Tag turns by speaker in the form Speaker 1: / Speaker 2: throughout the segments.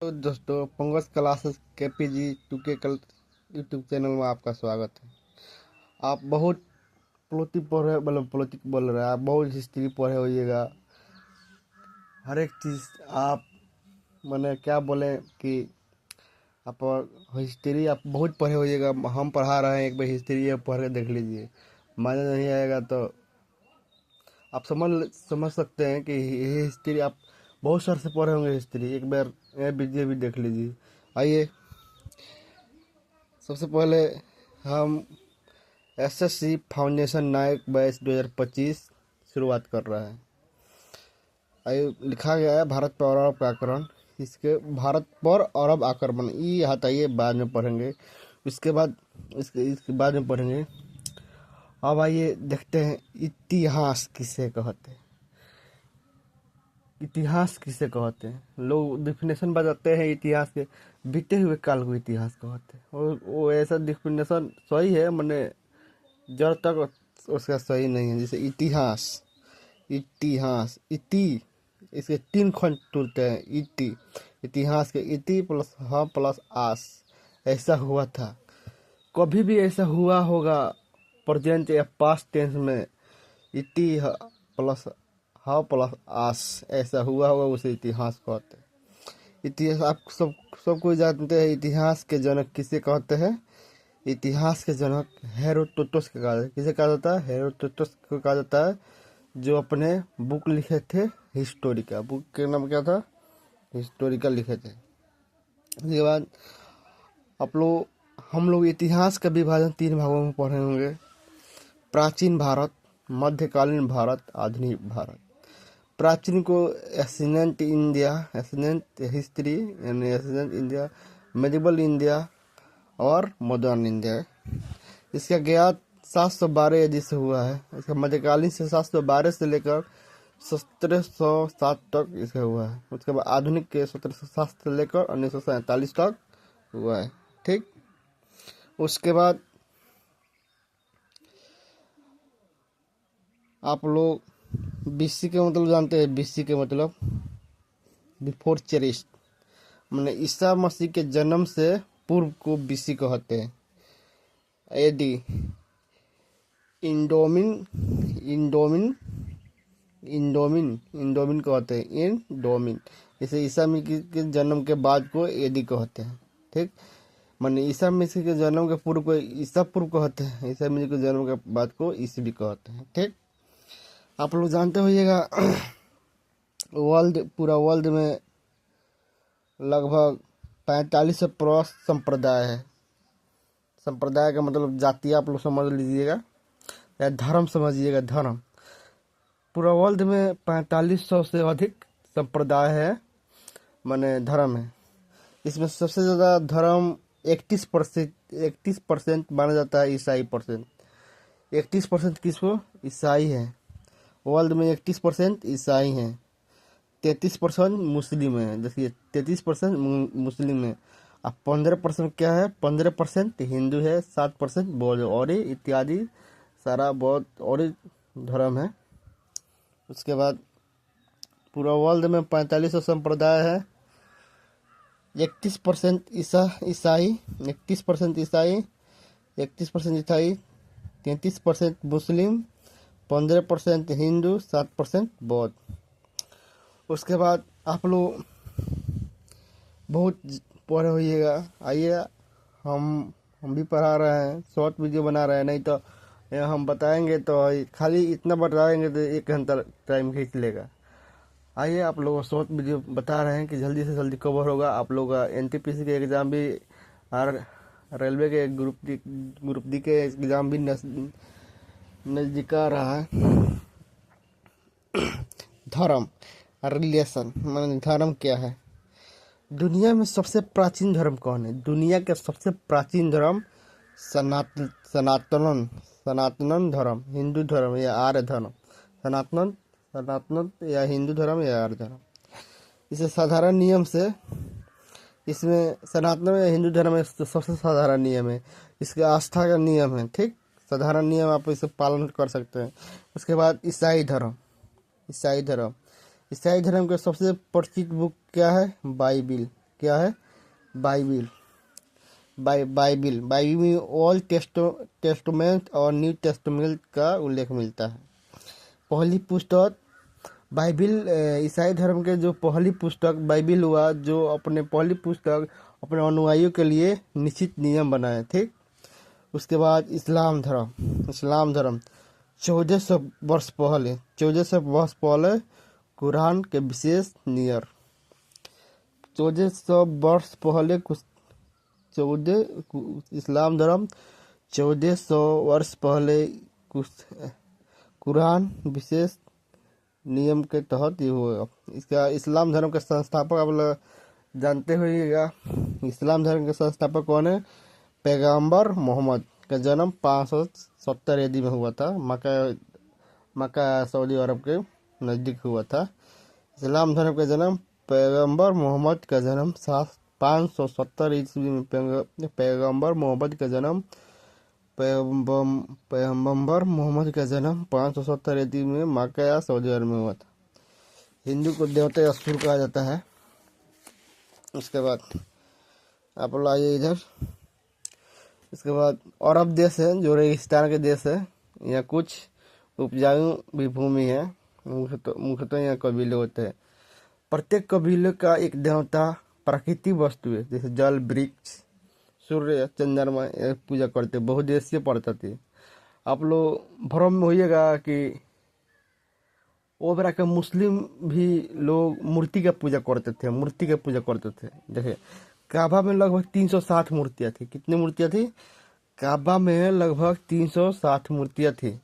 Speaker 1: तो दोस्तों, Pankaj classes KPG 2K कल यूट्यूब चैनल में आपका स्वागत है। आप बहुत पॉलिटिक पढ़ रहे, मतलब पॉलिटिक बोल रहे हैं, आप बहुत हिस्ट्री पढ़े होइएगा। हर एक चीज़ आप मैंने क्या बोले कि आप हिस्ट्री आप बहुत पढ़े होइएगा। हम पढ़ा रहे हैं, एक बार हिस्ट्री आप पढ़ के देख लीजिए। मज़ा नहीं आएगा तो आप समझ सकते हैं कि ये हिस्ट्री आप बहुत साल से पढ़े होंगे। हिस्ट्री एक बार ये वीडियो भी देख लीजिए। आइए, सबसे पहले हम एसएससी फाउंडेशन नायक बैच 2025 शुरुआत कर रहा है। आइए, लिखा गया है भारत पर अरब आक्रमण। इसके भारत पर अरब आक्रमण ये हटाइए, बाद में पढ़ेंगे। इसके बाद इसके बाद में पढ़ेंगे। अब आइए देखते हैं इतिहास किसे कहते हैं। इतिहास किसे कहते हैं? लोग डिफिनेशन बताते हैं इतिहास के, बीते हुए काल को इतिहास कहते हैं। और वो ऐसा डिफिनेशन सही है, मैंने जब तक उसका सही नहीं है। जैसे इतिहास, इतिहास इति, इसके 3 खंड टूटते हैं। इति, इतिहास के इति प्लस ह प्लस आस। ऐसा हुआ था, कभी भी ऐसा हुआ होगा प्रेजेंट या पास्ट टेंस में। इति प्लस ह प्लस आस ऐसा हुआ होगा, उसे इतिहास कहते हैं। इतिहास आप सब कोई जानते हैं। इतिहास के जनक किसे कहते हैं? इतिहास के जनक हेरोडोटस के कहा जाता है। किसे कहा जाता है? हेरोडोटस को कहा जाता है, जो अपने बुक लिखे थे हिस्टोरिका। बुक का नाम क्या था? हिस्टोरिका लिखे थे। उसके बाद हम लोग इतिहास का विभाजन 3 भागों में पढ़े होंगे। प्राचीन भारत, मध्यकालीन भारत, आधुनिक भारत। प्राचीन को एशियंट इंडिया, एशियंट हिस्ट्री यानी एशियंट इंडिया, मेडिवल इंडिया और मॉडर्न इंडिया। इसका ज्ञात 712 AD से हुआ है। इसका मध्यकालीन से 712 से लेकर 1707 तक इसका हुआ है। उसके बाद आधुनिक के 1707 से लेकर 1947 तक हुआ है। ठीक, उसके बाद आप लोग बीसी के मतलब जानते हैं। बीसी के मतलब बिफोर चेरिस्ट, मैंने ईसा मसीह के जन्म से पूर्व को बीसी कहते हैं। एडी इंडोमिन, इंडोमिन इंडोमिन कहते हैं। इंडोमिन, इसे ईसा मसीह के जन्म के बाद को एडी कहते हैं। ठीक, माने ईसा मसीह के जन्म के पूर्व को ईसा पूर्व कहते हैं, ईसा मसीह के जन्म के बाद को ईसवी कहते हैं। ठीक, आप लोग जानते होइएगा पूरा वर्ल्ड में लगभग 45 से प्लस संप्रदाय है। संप्रदाय का मतलब जाति आप लोग समझ लीजिएगा या धर्म समझिएगा। धर्म पूरा वर्ल्ड में 4500 से अधिक संप्रदाय है, माने धर्म है। इसमें सबसे ज़्यादा धर्म 31% माना जाता है ईसाई परसेंट। 31% किसको? ईसाई है। वर्ल्ड में 31% ईसाई हैं, 33% मुस्लिम है। देखिए, 33% मुस्लिम है। अब 15% क्या है? 15% हिंदू है, 7% बौद्ध और इत्यादि सारा बौद्ध और धर्म है। उसके बाद पूरा वर्ल्ड में 4500 संप्रदाय है। 31% ईसाई, 31% ईसाई, 31% ईसाई, 33% मुस्लिम, 15% हिंदू, 7% बौद्ध। उसके बाद आप लोग बहुत पढ़े होइएगा। आइए, हम भी पढ़ा रहे हैं, शॉर्ट वीडियो बना रहे हैं। नहीं तो हम बताएंगे तो खाली इतना बताएंगे तो 1 घंटा टाइम खींच लेगा। आइए, आप लोगों को शॉर्ट वीडियो बता रहे हैं कि जल्दी से जल्दी कवर होगा। आप लोग का एनटीपीसी के एग्ज़ाम भी और रेलवे के ग्रुप डी के एग्ज़ाम भी नज़दीक आ रहा है। धर्म, रिलेशन, माने धर्म क्या है? दुनिया में सबसे प्राचीन धर्म कौन है? दुनिया का सबसे प्राचीन धर्म सनातन धर्म, हिंदू धर्म या आर्य धर्म। सनातन या हिंदू धर्म या आर्य धर्म। इसे साधारण नियम से, इसमें सनातन या हिंदू धर्म में सबसे साधारण नियम है। इसका आस्था का नियम है। ठीक, साधारण नियम आप इसे पालन कर सकते हैं। उसके बाद ईसाई धर्म, ईसाई धर्म, ईसाई धर्म का सबसे परिचित बुक क्या है? बाइबिल। क्या है? बाइबिल। बाइबिल में ओल्ड टेस्टामेंट और न्यू टेस्टामेंट का उल्लेख मिलता है। पहली पुस्तक बाइबिल ईसाई धर्म के जो पहली पुस्तक बाइबिल हुआ, जो अपने पहली पुस्तक अपने अनुयायियों के लिए निश्चित नियम बनाए। ठीक। उसके बाद इस्लाम धर्म 1400 वर्ष पहले कुरान के विशेष नियम। 1400 वर्ष पहले इस्लाम धर्म 1400 वर्ष पहले कुरान विशेष नियम के तहत ये हुआ। इसका इस्लाम धर्म के संस्थापक आप लोग जानते होइएगा। इस्लाम धर्म के संस्थापक कौन है? पैगंबर मोहम्मद का जन्म 570 ईस्वी में हुआ था। मक्का सऊदी अरब के नज़दीक हुआ था। इस्लाम धर्म का जन्म पैगंबर मोहम्मद का जन्म 570 ईस्वी में पैगंबर मोहम्मद का जन्म 570 ईस्वी में मक्का या सऊदी अरब में हुआ था। हिंदू को देवता असुर कहा जाता है। उसके बाद आप लोग आइए इधर। इसके बाद अरब देश है जो रेगिस्तान के देश है। यहाँ कुछ उपजाऊ भी भूमि है। मुख्यतः यहाँ कबीले होते हैं। प्रत्येक कबीले का एक देवता प्राकृतिक वस्तु है, जैसे जल, वृक्ष, सूर्य, चंद्रमा पूजा करते। बहुदेशीय पद्धति। आप लोग भ्रम में होइएगा कि ओबरा के मुस्लिम भी लोग मूर्ति का पूजा करते थे। देखिए, काबा में लगभग 360 मूर्तियां थी। कितनी मूर्तियां थी? काबा में लगभग 360 मूर्तियां थी।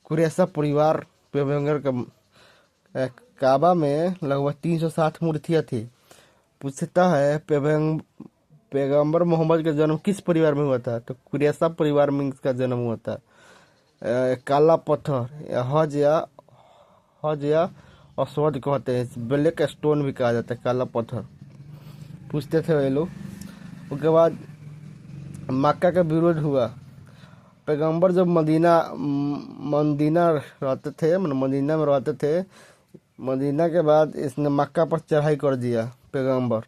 Speaker 1: कुरैशा परिवार पैगंबर का काबा में लगभग 360 मूर्तियां थी। पूछता है पैगंबर मोहम्मद का जन्म किस परिवार में हुआ था? तो कुरैशा परिवार में इसका जन्म हुआ था। काला पत्थर हज या अस्वद कहते हैं। ब्लैक स्टोन भी कहा जाता है, काला पत्थर पूछते थे वे लोग। उसके बाद मक्का का विरोध हुआ। पैगंबर जब मदीना में रहते थे, मदीना के बाद इसने मक्का पर चढ़ाई कर दिया पैगंबर।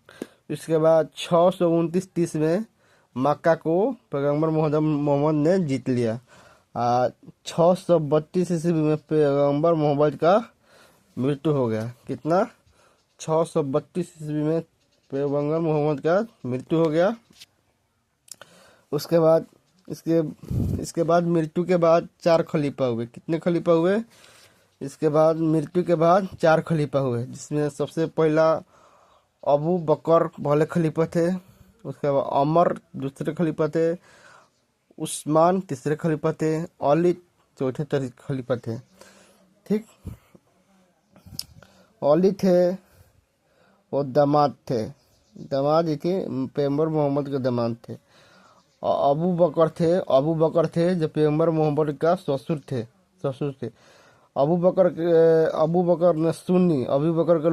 Speaker 1: इसके बाद 629 में मक्का को पैगंबर मोहम्मद ने जीत लिया। 632 ईस्वी में पैगंबर मोहम्मद का मृत्यु हो गया। कितना? 632 ईस्वी में पैगंबर मोहम्मद का मृत्यु हो गया। उसके बाद इसके बाद मृत्यु के बाद 4 खलीफा हुए। कितने खलीफा हुए? इसके बाद मृत्यु के बाद 4 खलीफा हुए, जिसमें सबसे पहला अबू बकर पहले खलीफा थे। उसके बाद अमर दूसरे खलीफा थे। उस्मान तीसरे खलीफा थे। अली चौथे खलीफा थे। ठीक। अली थे, वो दामाद थे। दामाद ही थे, पैगंबर मोहम्मद के दामाद थे। अबू बकर थे जो पैगंबर मोहम्मद का ससुर थे। अबू बकर ने सुन्नी, अबू बकर के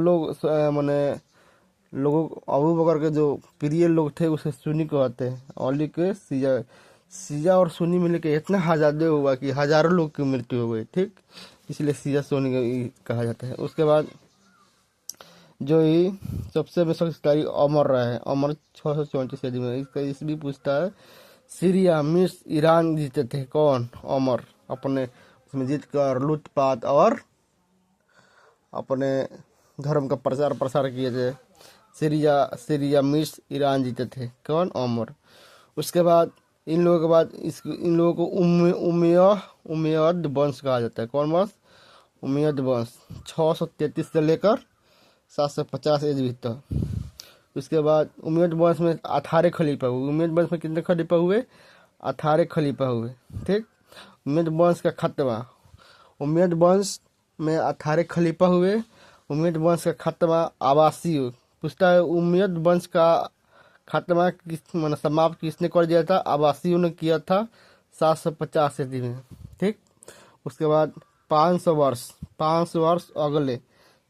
Speaker 1: अबू बकर के जो प्रिय लोग थे उसे सुन्नी कहते हैं। अली के शिया और सुन्नी मिलकर के इतना हजादे हुआ कि हजारों लोग की मृत्यु हो गई। ठीक। इसलिए शिया सुन्नी कहा जाता है। उसके बाद जो ही सबसे शक्तिशाली अमर रहा है, अमर 634 ईस्वी में। इसका ईस्वी पूछता है। सीरिया, मिस्र, ईरान जीते थे। कौन? अमर। अपने उसमें जीत कर लूटपाट और अपने धर्म का प्रसार किए थे। सीरिया, मिस्र, ईरान जीते थे। कौन? अमर। उसके बाद इन लोगों को उमैयद वंश कहा जाता है। कौन वंश? उमैयद वंश। 633 से लेकर 750 ईस्वी तक। उसके बाद उमैयद वंश में 18 खलीफा हुए। उमैयद वंश में कितने खलीफा हुए? 18 खलीफा हुए। ठीक। उमैयद वंश का खात्मा। उमैयद वंश में 18 खलीफा हुए। उमैयद वंश का खात्मा आबासी पूछता है। उमैयद वंश का खात्मा समाप्त किसने कर दिया था? आबासियों ने किया था 750 ईस्वी में। ठीक। उसके बाद 500 वर्ष अगले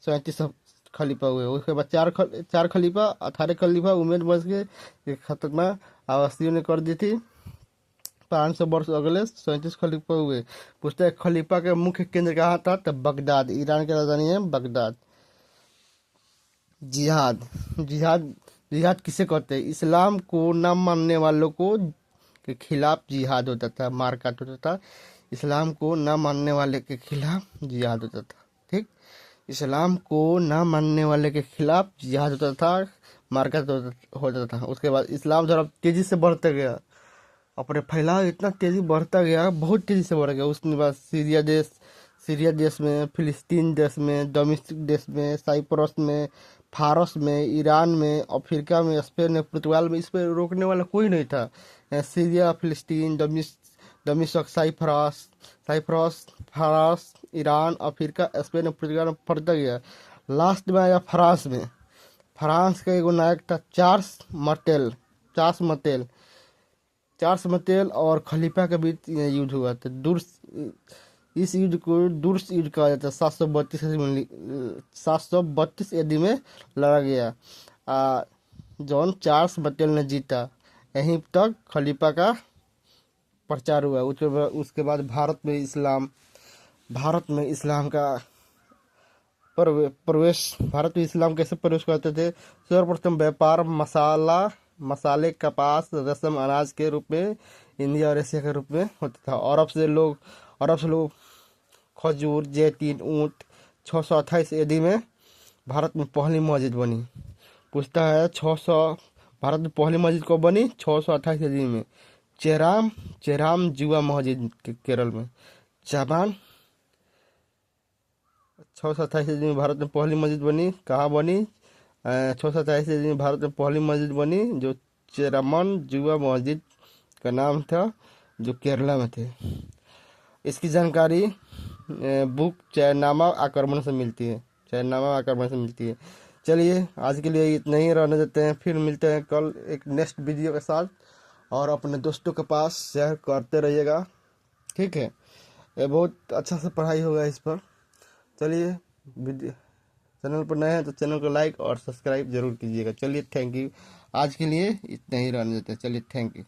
Speaker 1: 37 खलीफा हुए। उसके बाद 4 खलीफा, 18 खलीफा उमैयद वंश के खात्मा आबासियों ने कर दी थी। 500 वर्ष अगले 37 खलीफा हुए। पूछते हैं खलीफा के मुख्य केंद्र कहाँ था? तब बगदाद, ईरान की राजधानी है बगदाद। जिहाद जिहाद किसे कहते हैं? इस्लाम को न मानने वालों को के खिलाफ जिहाद होता था, मारकाट होता था। इस्लाम को न मानने वाले के खिलाफ जिहाद होता था। ठीक, इस्लाम को न मानने वाले के खिलाफ जिहाद होता था, मारकाट होता था। उसके बाद इस्लाम धर्म तेजी से बढ़ता गया, अपने फैलाव इतना तेजी बढ़ता गया, बहुत तेजी से बढ़ गया। उसके बाद सीरिया देश में, फिलिस्तीन देश में, डोमेस्टिक देश में, साइप्रस में, फारस में, ईरान में, अफ्रीका में, स्पेन में, पुर्तगाल में, इस पर रोकने वाला कोई नहीं था। सीरिया, फिलिस्तीन, दमिश्क, साइप्रस, फारस, ईरान, अफ्रीका, स्पेन और पुर्तगाल में बढ़ता गया। लास्ट में आया फ्रांस में। फ्रांस का एगो नायक था चार्ल्स मर्टेल और खलीफा के बीच ये युद्ध हुआ था। इस युद्ध को दुर्स युद्ध कहा जाता है। 732 ईस्वी में लड़ा गया। जॉन चार्ल्स मर्टेल ने जीता। यहीं तक खलीफा का प्रचार हुआ। उसके बाद भारत में इस्लाम का भारत में इस्लाम कैसे प्रवेश करते थे? सर्वप्रथम व्यापार मसाले, कपास, रेशम, अनाज के रूप में इंडिया और एशिया के रूप में होता था। अरब से लोग खजूर, जैतून, ऊँट। 628 ईस्वी में भारत में पहली मस्जिद बनी। पूछता है 600 भारत में पहली मस्जिद कब बनी? 628 ईस्वी में। चेराम जुआ मस्जिद केरल में। जापान 627 ईस्वी में भारत में पहली मस्जिद बनी। कहाँ बनी? 627 ईस्वी में भारत में पहली मस्जिद बनी, जो चेरामन जुआ मस्जिद का नाम था, जो केरला में थे। इसकी जानकारी बुक चैनामा आक्रमण से मिलती है। चलिए आज के लिए इतना ही रहने देते हैं, फिर मिलते हैं कल एक नेक्स्ट वीडियो के साथ। और अपने दोस्तों के पास शेयर करते रहिएगा, ठीक है? ये बहुत अच्छा से पढ़ाई होगा इस पर। चलिए, चैनल पर नए हैं तो चैनल को लाइक और सब्सक्राइब जरूर कीजिएगा। चलिए, थैंक यू। आज के लिए इतना ही रहने देते हैं। चलिए, थैंक यू।